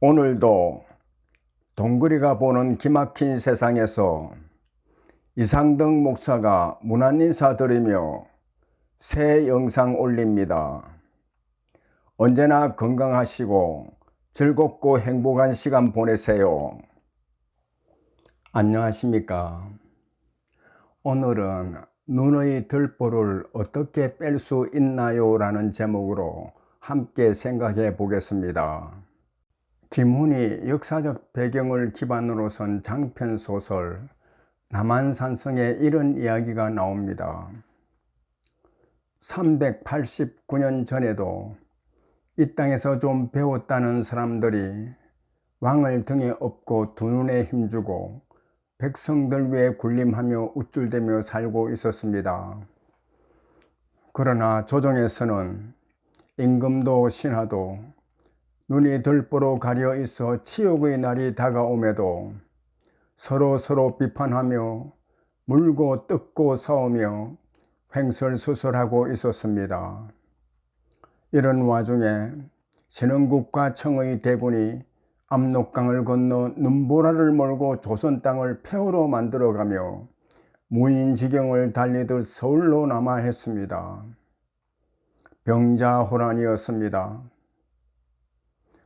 오늘도 동그리가 보는 기막힌 세상에서 이상덕 목사가 문안 인사드리며 새 영상 올립니다. 언제나 건강하시고 즐겁고 행복한 시간 보내세요. 안녕하십니까? 오늘은 눈의 들보를 어떻게 뺄 수 있나요? 라는 제목으로 함께 생각해 보겠습니다. 김훈이 역사적 배경을 기반으로 선 장편소설 남한산성에 이런 이야기가 나옵니다. 389년 전에도 이 땅에서 좀 배웠다는 사람들이 왕을 등에 업고 두 눈에 힘주고 백성들 위해 군림하며 우쭐대며 살고 있었습니다. 그러나 조정에서는 임금도 신하도 눈이 들보로 가려 있어 치욕의 날이 다가옴에도 서로 비판하며 물고 뜯고 싸우며 횡설수설하고 있었습니다. 이런 와중에 신흥국과 청의 대군이 압록강을 건너 눈보라를 몰고 조선 땅을 폐허로 만들어가며 무인지경을 달리듯 서울로 남아 했습니다. 병자호란이었습니다.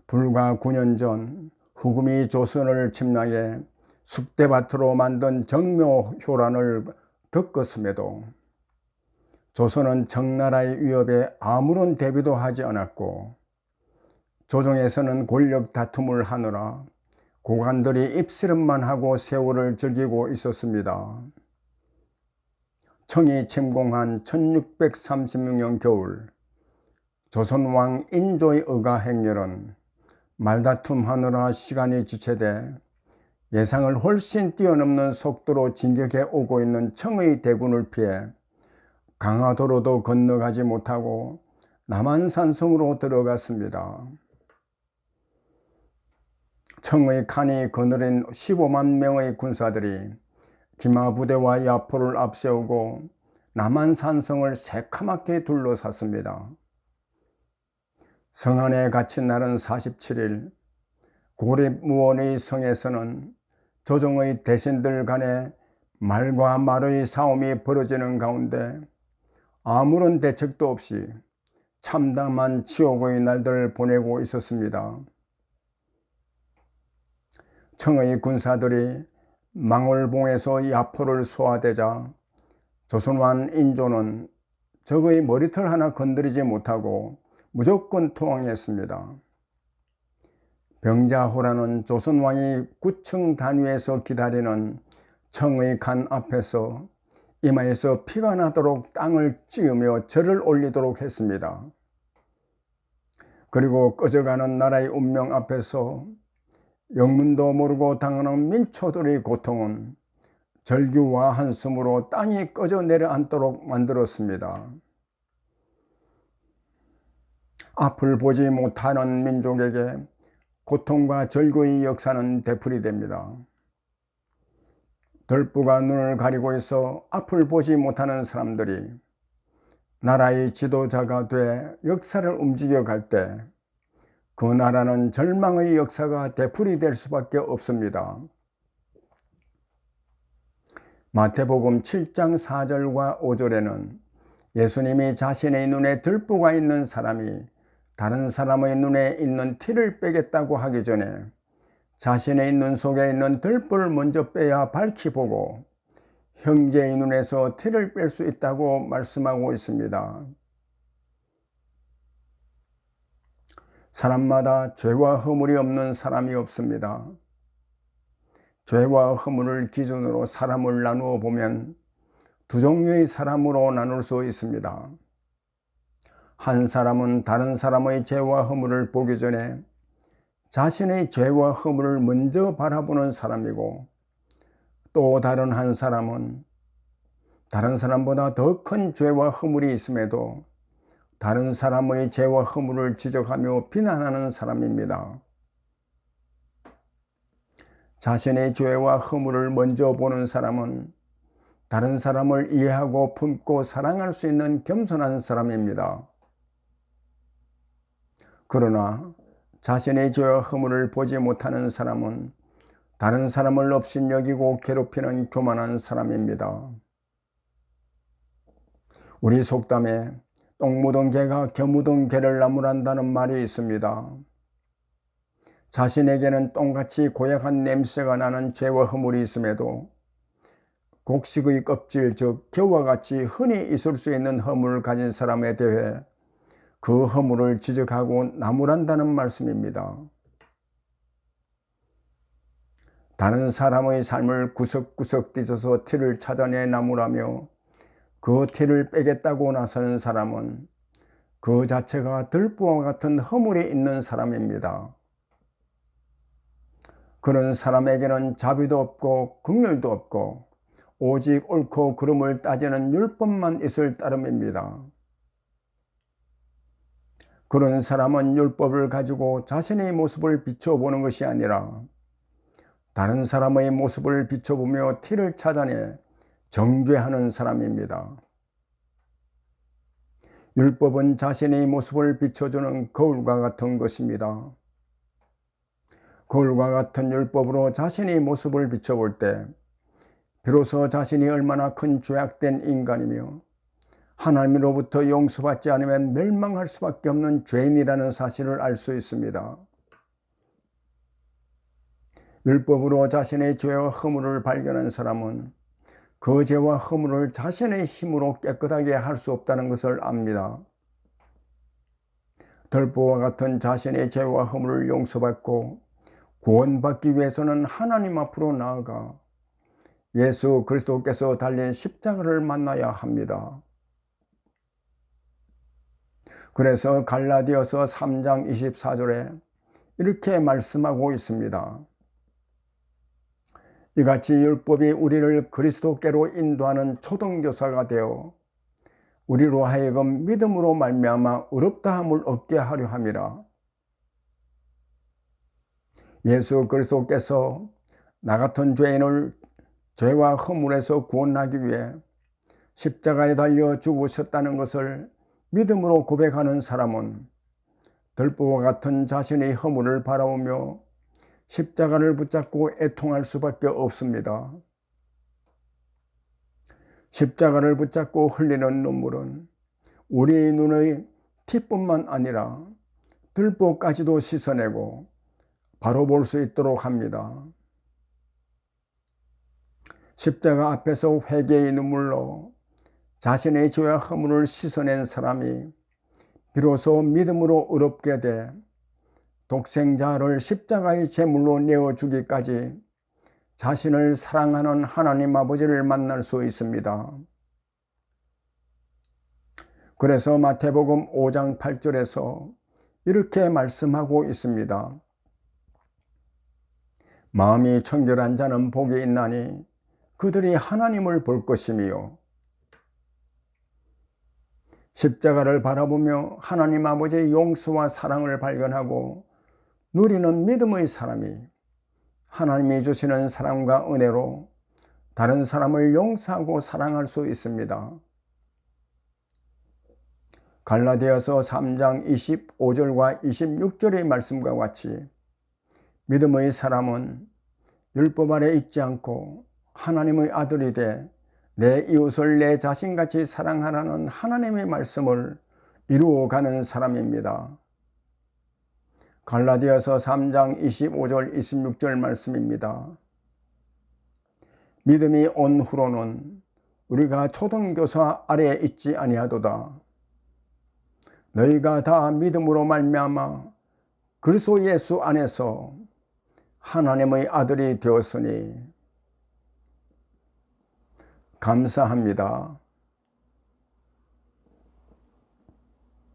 불과 9년 전 후금이 조선을 침략해 쑥대밭으로 만든 정묘효란을 겪었음에도 조선은 청나라의 위협에 아무런 대비도 하지 않았고 조정에서는 권력 다툼을 하느라 고관들이 입씨름만 하고 세월을 즐기고 있었습니다. 청이 침공한 1636년 겨울 조선왕 인조의 의가 행렬은 말다툼하느라 시간이 지체돼 예상을 훨씬 뛰어넘는 속도로 진격해 오고 있는 청의 대군을 피해 강화도로도 건너가지 못하고 남한산성으로 들어갔습니다. 청의 칸이 거느린 15만 명의 군사들이 기마부대와 야포를 앞세우고 남한산성을 새카맣게 둘러쌌습니다. 성 안에 갇힌 날은 47일, 고립무원의 성에서는 조정의 대신들 간에 말과 말의 싸움이 벌어지는 가운데 아무런 대책도 없이 참담한 치욕의 날들을 보내고 있었습니다. 청의 군사들이 망월봉에서 야포를 쏘아대자 조선왕 인조는 적의 머리털 하나 건드리지 못하고 무조건 투항했습니다. 병자호란은 조선왕이 구청 단위에서 기다리는 청의 간 앞에서 이마에서 피가 나도록 땅을 찌으며 절을 올리도록 했습니다. 그리고 꺼져가는 나라의 운명 앞에서 영문도 모르고 당하는 민초들의 고통은 절규와 한숨으로 땅이 꺼져 내려앉도록 만들었습니다. 앞을 보지 못하는 민족에게 고통과 절규의 역사는 되풀이됩니다. 들보가 눈을 가리고 있어 앞을 보지 못하는 사람들이 나라의 지도자가 돼 역사를 움직여 갈 때 그 나라는 절망의 역사가 되풀이될 수밖에 없습니다. 마태복음 7장 4절과 5절에는 예수님이 자신의 눈에 들보가 있는 사람이 다른 사람의 눈에 있는 티를 빼겠다고 하기 전에 자신의 눈 속에 있는 들보를 먼저 빼야 밝히 보고 형제의 눈에서 티를 뺄 수 있다고 말씀하고 있습니다. 사람마다 죄와 허물이 없는 사람이 없습니다. 죄와 허물을 기준으로 사람을 나누어 보면 두 종류의 사람으로 나눌 수 있습니다. 한 사람은 다른 사람의 죄와 허물을 보기 전에 자신의 죄와 허물을 먼저 바라보는 사람이고, 또 다른 한 사람은 다른 사람보다 더 큰 죄와 허물이 있음에도 다른 사람의 죄와 허물을 지적하며 비난하는 사람입니다. 자신의 죄와 허물을 먼저 보는 사람은 다른 사람을 이해하고 품고 사랑할 수 있는 겸손한 사람입니다. 그러나 자신의 죄와 허물을 보지 못하는 사람은 다른 사람을 업신여기고 괴롭히는 교만한 사람입니다. 우리 속담에 똥 묻은 개가 겨 묻은 개를 나무란다는 말이 있습니다. 자신에게는 똥같이 고약한 냄새가 나는 죄와 허물이 있음에도 곡식의 껍질, 즉 겨와 같이 흔히 있을 수 있는 허물을 가진 사람에 대해 그 허물을 지적하고 나무란다는 말씀입니다. 다른 사람의 삶을 구석구석 뒤져서 티를 찾아내 나무라며 그 티를 빼겠다고 나서는 사람은 그 자체가 들보와 같은 허물이 있는 사람입니다. 그런 사람에게는 자비도 없고 긍휼도 없고 오직 옳고 그름을 따지는 율법만 있을 따름입니다. 그런 사람은 율법을 가지고 자신의 모습을 비춰보는 것이 아니라 다른 사람의 모습을 비춰보며 티를 찾아내 정죄하는 사람입니다. 율법은 자신의 모습을 비춰주는 거울과 같은 것입니다. 거울과 같은 율법으로 자신의 모습을 비춰볼 때 비로소 자신이 얼마나 큰 죄악된 인간이며 하나님으로부터 용서받지 않으면 멸망할 수밖에 없는 죄인이라는 사실을 알 수 있습니다. 율법으로 자신의 죄와 허물을 발견한 사람은 그 죄와 허물을 자신의 힘으로 깨끗하게 할 수 없다는 것을 압니다. 들보와 같은 자신의 죄와 허물을 용서받고 구원받기 위해서는 하나님 앞으로 나아가 예수 그리스도께서 달린 십자가를 만나야 합니다. 그래서 갈라디아서 3장 24절에 이렇게 말씀하고 있습니다. 이같이 율법이 우리를 그리스도께로 인도하는 초등교사가 되어 우리로 하여금 믿음으로 말미암아 의롭다함을 얻게 하려 함이라. 예수 그리스도께서 나 같은 죄인을 죄와 허물에서 구원하기 위해 십자가에 달려 죽으셨다는 것을 믿음으로 고백하는 사람은 들보와 같은 자신의 허물을 바라보며 십자가를 붙잡고 애통할 수밖에 없습니다. 십자가를 붙잡고 흘리는 눈물은 우리의 눈의 티뿐만 아니라 들보까지도 씻어내고 바로 볼 수 있도록 합니다. 십자가 앞에서 회개의 눈물로 자신의 죄와 허물을 씻어낸 사람이 비로소 믿음으로 의롭게 돼 독생자를 십자가의 제물로 내어주기까지 자신을 사랑하는 하나님 아버지를 만날 수 있습니다. 그래서 마태복음 5장 8절에서 이렇게 말씀하고 있습니다. 마음이 청결한 자는 복이 있나니 그들이 하나님을 볼 것이며 십자가를 바라보며 하나님 아버지의 용서와 사랑을 발견하고 누리는 믿음의 사람이 하나님이 주시는 사랑과 은혜로 다른 사람을 용서하고 사랑할 수 있습니다. 갈라디아서 3장 25절과 26절의 말씀과 같이 믿음의 사람은 율법 아래 있지 않고 하나님의 아들이 돼 내 이웃을 내 자신같이 사랑하라는 하나님의 말씀을 이루어가는 사람입니다. 갈라디아서 3장 25절 26절 말씀입니다. 믿음이 온 후로는 우리가 초등교사 아래에 있지 아니하도다. 너희가 다 믿음으로 말미암아 그리스도 예수 안에서 하나님의 아들이 되었으니 감사합니다.